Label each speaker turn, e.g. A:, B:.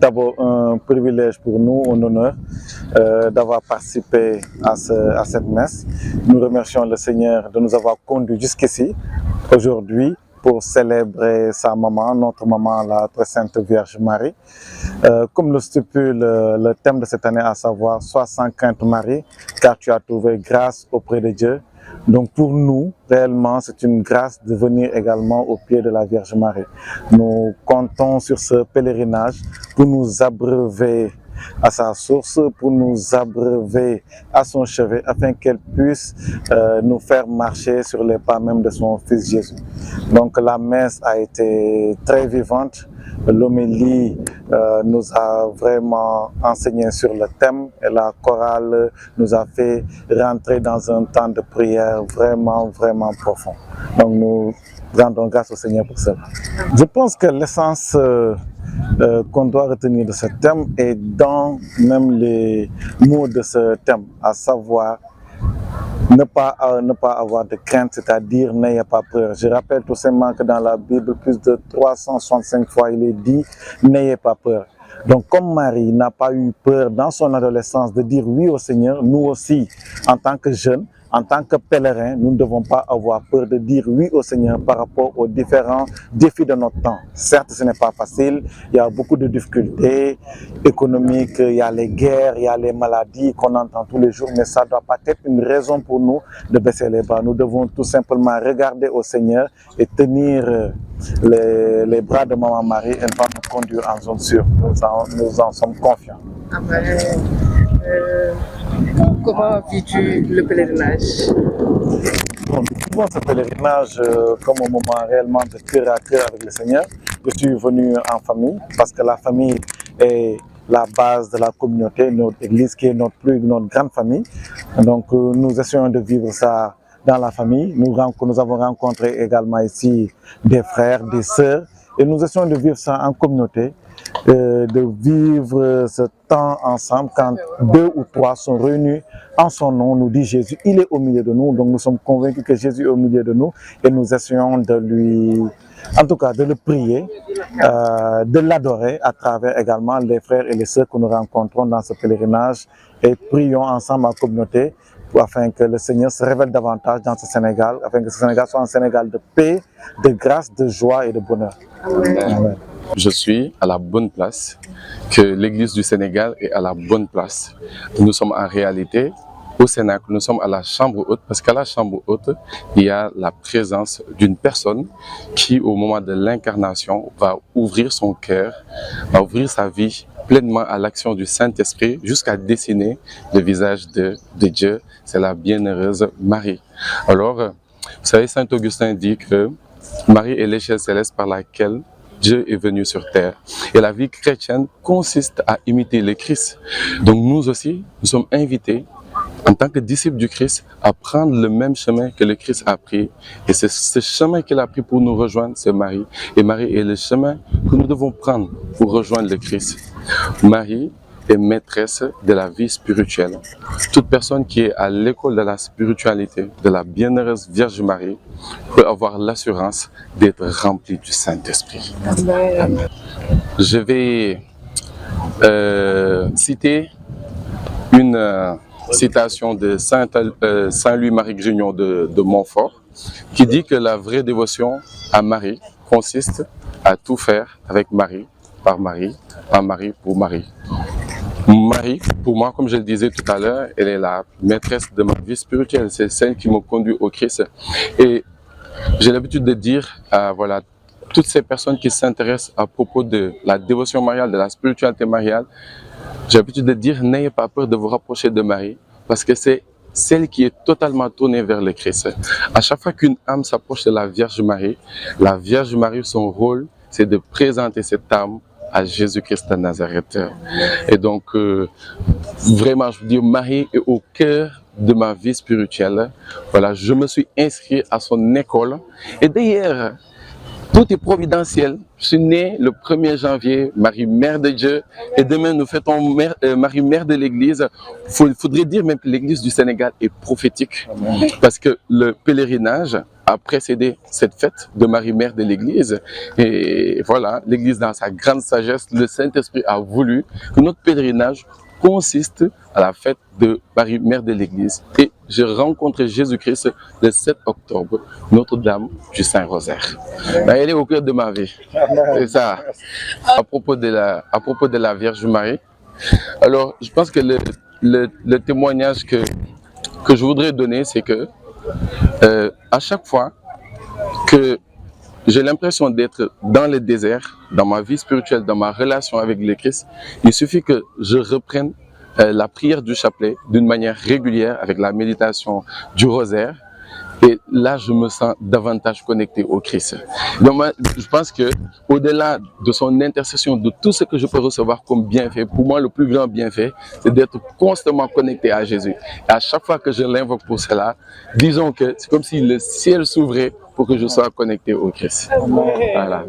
A: d'abord un privilège pour nous, un honneur d'avoir participé à cette messe. Nous remercions le Seigneur de nous avoir conduits jusqu'ici, aujourd'hui, pour célébrer sa maman, notre maman, la très sainte Vierge Marie. Comme le stipule le thème de cette année, à savoir « Sois sans crainte Marie, car tu as trouvé grâce auprès de Dieu ». Donc pour nous, réellement, c'est une grâce de venir également au pied de la Vierge Marie. Nous comptons sur ce pèlerinage pour nous abreuver à sa source, pour nous abreuver à son chevet, afin qu'elle puisse nous faire marcher sur les pas même de son Fils Jésus. Donc la messe a été très vivante. L'homélie nous a vraiment enseigné sur le thème et la chorale nous a fait rentrer dans un temps de prière vraiment profond. Donc nous rendons grâce au Seigneur pour cela. Je pense que l'essence qu'on doit retenir de ce thème est dans même les mots de ce thème, à savoir ne pas avoir de crainte, c'est-à-dire n'ayez pas peur. Je rappelle tout simplement que dans la Bible, plus de 365 fois, il est dit n'ayez pas peur. Donc comme Marie n'a pas eu peur dans son adolescence de dire oui au Seigneur, nous aussi, en tant que jeunes, en tant que pèlerins, nous ne devons pas avoir peur de dire oui au Seigneur par rapport aux différents défis de notre temps. Certes, ce n'est pas facile, il y a beaucoup de difficultés économiques, il y a les guerres, il y a les maladies qu'on entend tous les jours, mais ça ne doit pas être une raison pour nous de baisser les bras. Nous devons tout simplement regarder au Seigneur et tenir les bras de Maman Marie, elle va nous conduire en zone sûre. Nous en sommes confiants.
B: Comment vis-tu le pèlerinage?
A: Bon, nous vivons ce pèlerinage comme un moment réellement de cœur à cœur avec le Seigneur. Je suis venu en famille parce que la famille est la base de la communauté, notre église qui est notre grande famille. Donc nous essayons de vivre ça dans la famille. Nous avons rencontré également ici des frères, des sœurs et nous essayons de vivre ça en communauté. De vivre ce temps ensemble quand 2 ou 3 sont réunis en son nom, nous dit Jésus, il est au milieu de nous, donc nous sommes convaincus que Jésus est au milieu de nous et nous essayons de lui, en tout cas de le prier, de l'adorer à travers également les frères et les sœurs que nous rencontrons dans ce pèlerinage et prions ensemble en communauté afin que le Seigneur se révèle davantage dans ce Sénégal, afin que ce Sénégal soit un Sénégal de paix, de grâce, de joie et de bonheur. Amen.
C: Je suis à la bonne place, que l'Église du Sénégal est à la bonne place. Nous sommes en réalité au Cénacle, nous sommes à la chambre haute, parce qu'à la chambre haute, il y a la présence d'une personne qui, au moment de l'incarnation, va ouvrir son cœur, va ouvrir sa vie pleinement à l'action du Saint-Esprit, jusqu'à dessiner le visage de Dieu. C'est la bienheureuse Marie. Alors, vous savez, Saint Augustin dit que Marie est l'échelle céleste par laquelle Dieu est venu sur terre. Et la vie chrétienne consiste à imiter le Christ. Donc nous aussi, nous sommes invités, en tant que disciples du Christ, à prendre le même chemin que le Christ a pris. Et c'est ce chemin qu'il a pris pour nous rejoindre, c'est Marie. Et Marie est le chemin que nous devons prendre pour rejoindre le Christ. Marie est maîtresse de la vie spirituelle. Toute personne qui est à l'école de la spiritualité de la bienheureuse Vierge Marie peut avoir l'assurance d'être remplie du Saint-Esprit. Amen. Je vais citer une citation de Saint Louis-Marie Grignon de Montfort qui dit que la vraie dévotion à Marie consiste à tout faire avec Marie, par Marie, par Marie, pour Marie. Marie, pour moi, comme je le disais tout à l'heure, elle est la maîtresse de ma vie spirituelle. C'est celle qui me conduit au Christ. Et j'ai l'habitude de dire, voilà, toutes ces personnes qui s'intéressent à propos de la dévotion mariale, de la spiritualité mariale, j'ai l'habitude de dire, n'ayez pas peur de vous rapprocher de Marie, parce que c'est celle qui est totalement tournée vers le Christ. À chaque fois qu'une âme s'approche de la Vierge Marie, son rôle, c'est de présenter cette âme à Jésus-Christ de Nazareth. Et donc, vraiment, je veux dire, Marie est au cœur de ma vie spirituelle. Voilà, je me suis inscrit à son école. Et d'ailleurs, tout est providentiel. Je suis né le 1er janvier, Marie, Mère de Dieu. Et demain, nous fêtons Marie, Mère de l'Église. Il faudrait dire même que l'Église du Sénégal est prophétique. Parce que le pèlerinage a précédé cette fête de Marie, mère de l'Église. Et voilà, l'Église, dans sa grande sagesse, le Saint-Esprit a voulu que notre pèlerinage consiste à la fête de Marie, mère de l'Église. Et j'ai rencontré Jésus-Christ le 7 octobre, Notre-Dame du Saint-Rosaire. Elle est au cœur de ma vie. C'est ça. À propos de la Vierge Marie, alors je pense que le témoignage que je voudrais donner, c'est que à chaque fois que j'ai l'impression d'être dans le désert, dans ma vie spirituelle, dans ma relation avec le Christ, il suffit que je reprenne la prière du chapelet d'une manière régulière avec la méditation du rosaire. Et là, je me sens davantage connecté au Christ. Donc, moi, je pense que au-delà de son intercession, de tout ce que je peux recevoir comme bienfait, pour moi, le plus grand bienfait, c'est d'être constamment connecté à Jésus. Et à chaque fois que je l'invoque pour cela, disons que c'est comme si le ciel s'ouvrait pour que je sois connecté au Christ. Voilà.